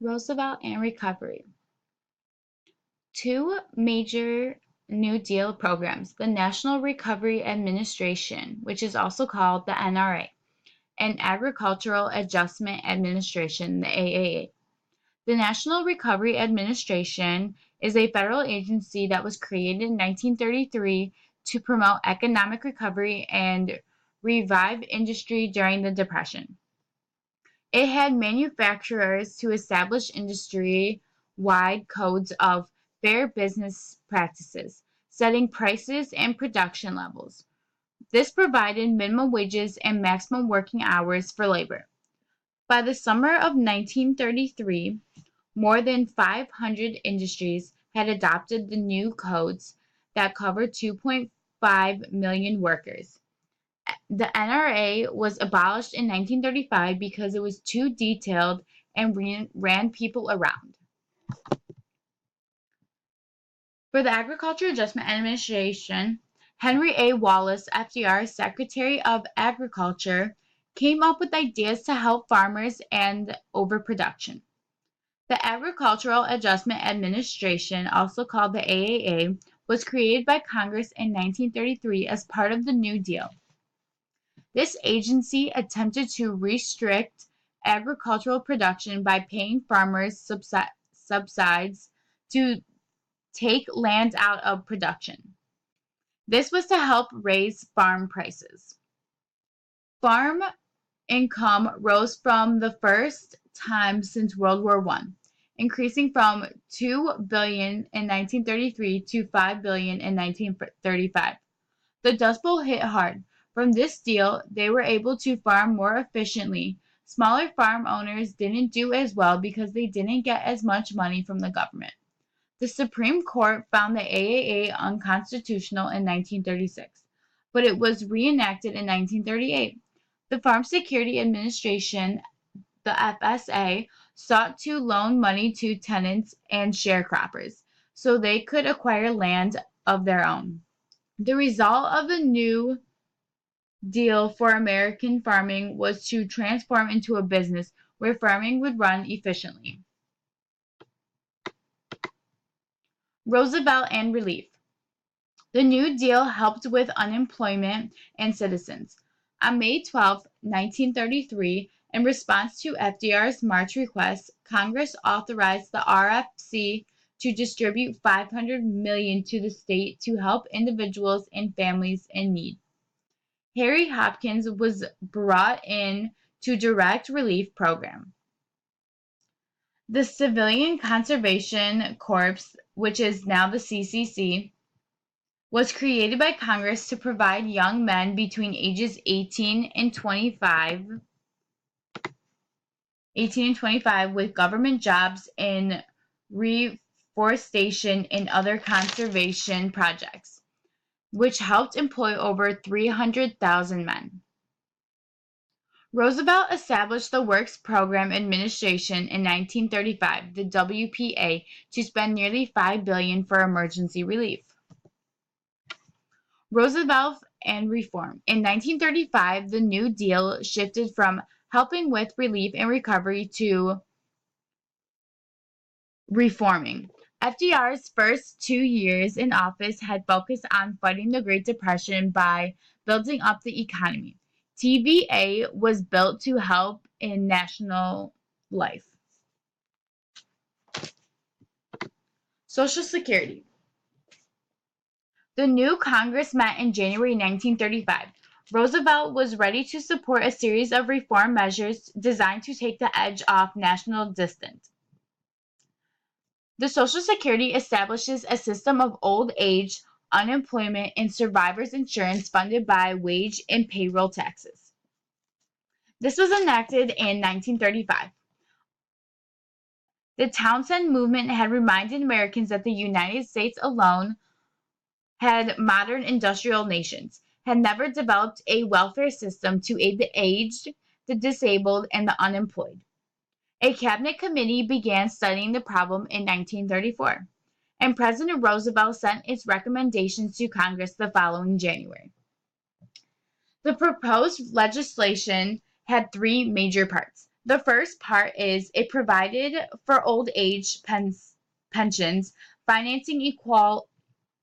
Roosevelt and recovery. Two major New Deal programs, the National Recovery Administration, which is also called the NRA, and Agricultural Adjustment Administration, the AAA. The National Recovery Administration is a federal agency that was created in 1933 to promote economic recovery and revive industry during the Depression. It had manufacturers to establish industry-wide codes of fair business practices, setting prices and production levels. This provided minimum wages and maximum working hours for labor. By the summer of 1933, more than 500 industries had adopted the new codes that covered 2.5 million workers. The NRA was abolished in 1935 because it was too detailed and ran people around. For the Agriculture Adjustment Administration, Henry A. Wallace, FDR's Secretary of Agriculture, came up with ideas to help farmers and overproduction. The Agricultural Adjustment Administration, also called the AAA, was created by Congress in 1933 as part of the New Deal. This agency attempted to restrict agricultural production by paying farmers subsidies to take land out of production. This was to help raise farm prices. Farm income rose for the first time since World War I, increasing from $2 billion in 1933 to $5 billion in 1935. The Dust Bowl hit hard. From this deal, they were able to farm more efficiently. Smaller farm owners didn't do as well because they didn't get as much money from the government. The Supreme Court found the AAA unconstitutional in 1936, but it was reenacted in 1938. The Farm Security Administration, the FSA, sought to loan money to tenants and sharecroppers so they could acquire land of their own. The result of the New Deal for American farming was to transform into a business where farming would run efficiently. Roosevelt and relief. The New Deal helped with unemployment and citizens. On May 12, 1933, in response to FDR's March request, Congress authorized the RFC to distribute $500 million to the state to help individuals and families in need. Harry Hopkins was brought in to direct relief program. The Civilian Conservation Corps, which is now the CCC, was created by Congress to provide young men between ages 18 and 25 with government jobs in reforestation and other conservation projects, which helped employ over 300,000 men. Roosevelt established the Works Program Administration in 1935, the WPA, to spend nearly $5 billion for emergency relief. Roosevelt and reform. In 1935, the New Deal shifted from helping with relief and recovery to reforming. FDR's first 2 years in office had focused on fighting the Great Depression by building up the economy. TVA was built to help in national life. Social Security. The new Congress met in January 1935. Roosevelt was ready to support a series of reform measures designed to take the edge off national dissent. The Social Security establishes a system of old age, unemployment, and survivors insurance funded by wage and payroll taxes. This was enacted in 1935. The Townshend movement had reminded Americans that the United States alone had modern industrial nations, had never developed a welfare system to aid the aged, the disabled, and the unemployed. A cabinet committee began studying the problem in 1934, and President Roosevelt sent its recommendations to Congress the following January. The proposed legislation had three major parts. The first part is it provided for old age pensions, financing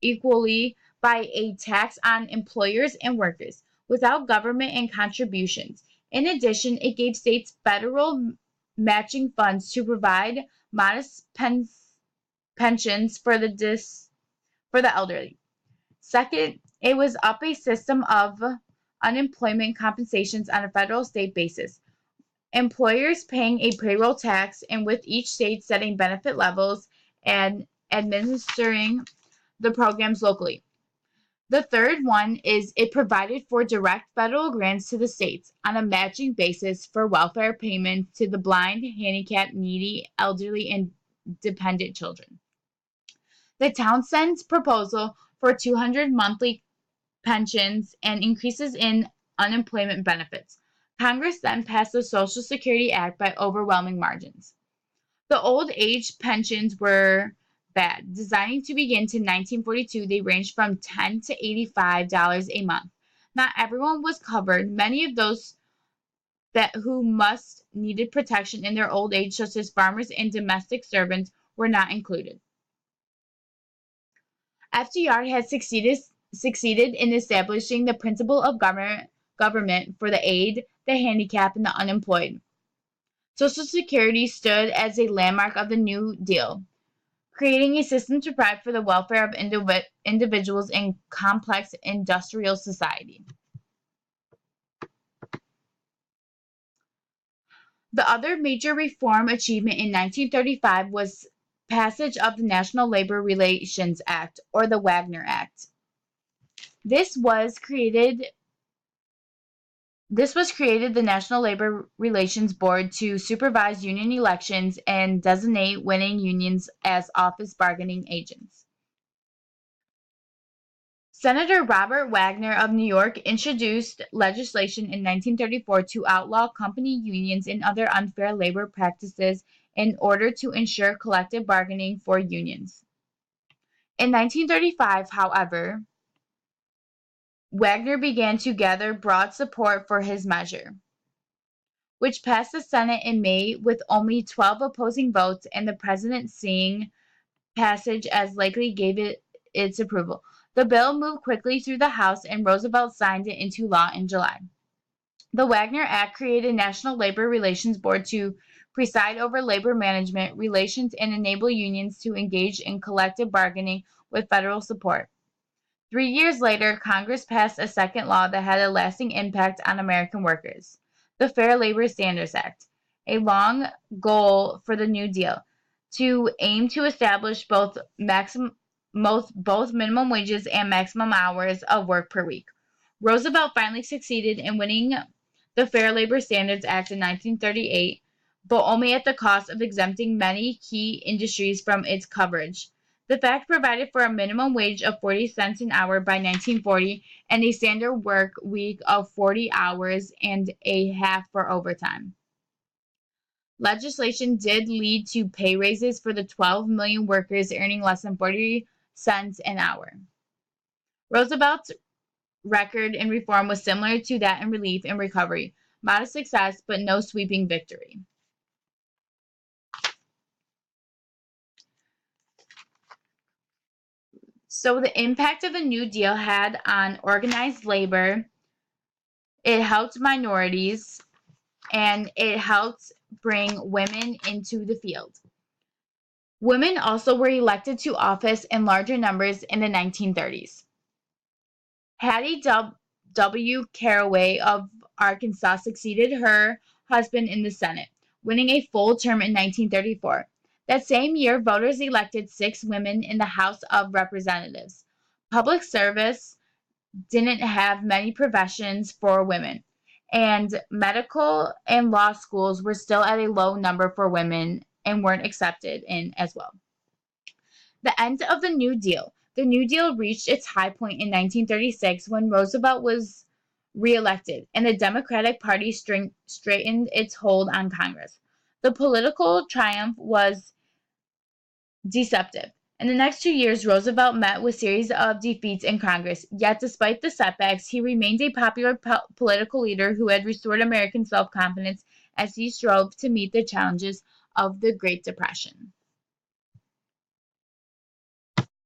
equally by a tax on employers and workers, without government and contributions. In addition, it gave states federal matching funds to provide modest pensions for the elderly. Second, it was up a system of unemployment compensations on a federal state basis, employers paying a payroll tax, and with each state setting benefit levels and administering the programs locally. The third one is it provided for direct federal grants to the states on a matching basis for welfare payments to the blind, handicapped, needy, elderly, and dependent children. The Townsend's proposal for 200 monthly pensions and increases in unemployment benefits. Congress then passed the Social Security Act by overwhelming margins. The old age pensions were bad. Designing to begin to 1942, they ranged from $10 to $85 a month. Not everyone was covered. Many of those that who must needed protection in their old age, such as farmers and domestic servants, were not included. FDR had succeeded in establishing the principle of government for the aid, the handicapped, and the unemployed. Social Security stood as a landmark of the New Deal, creating a system to provide for the welfare of individuals in complex industrial society. The other major reform achievement in 1935 was passage of the National Labor Relations Act, or the Wagner Act. This was created the National Labor Relations Board to supervise union elections and designate winning unions as office bargaining agents. Senator Robert Wagner of New York introduced legislation in 1934 to outlaw company unions and other unfair labor practices in order to ensure collective bargaining for unions. In 1935, however, Wagner began to gather broad support for his measure, which passed the Senate in May with only 12 opposing votes, and the president, seeing passage as likely, gave it its approval. The bill moved quickly through the House, and Roosevelt signed it into law in July. The Wagner Act created a National Labor Relations Board to preside over labor management relations and enable unions to engage in collective bargaining with federal support. 3 years later, Congress passed a second law that had a lasting impact on American workers, the Fair Labor Standards Act, a long goal for the New Deal, to aim to establish both minimum wages and maximum hours of work per week. Roosevelt finally succeeded in winning the Fair Labor Standards Act in 1938, but only at the cost of exempting many key industries from its coverage. The fact provided for a minimum wage of 40 cents an hour by 1940 and a standard work week of 40 hours and a half for overtime. Legislation did lead to pay raises for the 12 million workers earning less than 40 cents an hour. Roosevelt's record in reform was similar to that in relief and recovery. Modest success, but no sweeping victory. So the impact of the New Deal had on organized labor, it helped minorities, and it helped bring women into the field. Women also were elected to office in larger numbers in the 1930s. Hattie W. Caraway of Arkansas succeeded her husband in the Senate, winning a full term in 1934. That same year, voters elected 6 women in the House of Representatives. Public service didn't have many professions for women, and medical and law schools were still at a low number for women and weren't accepted in as well. The end of the New Deal. The New Deal reached its high point in 1936 when Roosevelt was reelected, and the Democratic Party straightened its hold on Congress. The political triumph was deceptive. In the next 2 years, Roosevelt met with a series of defeats in Congress. Yet, despite the setbacks, he remained a popular political leader who had restored American self-confidence as he strove to meet the challenges of the Great Depression.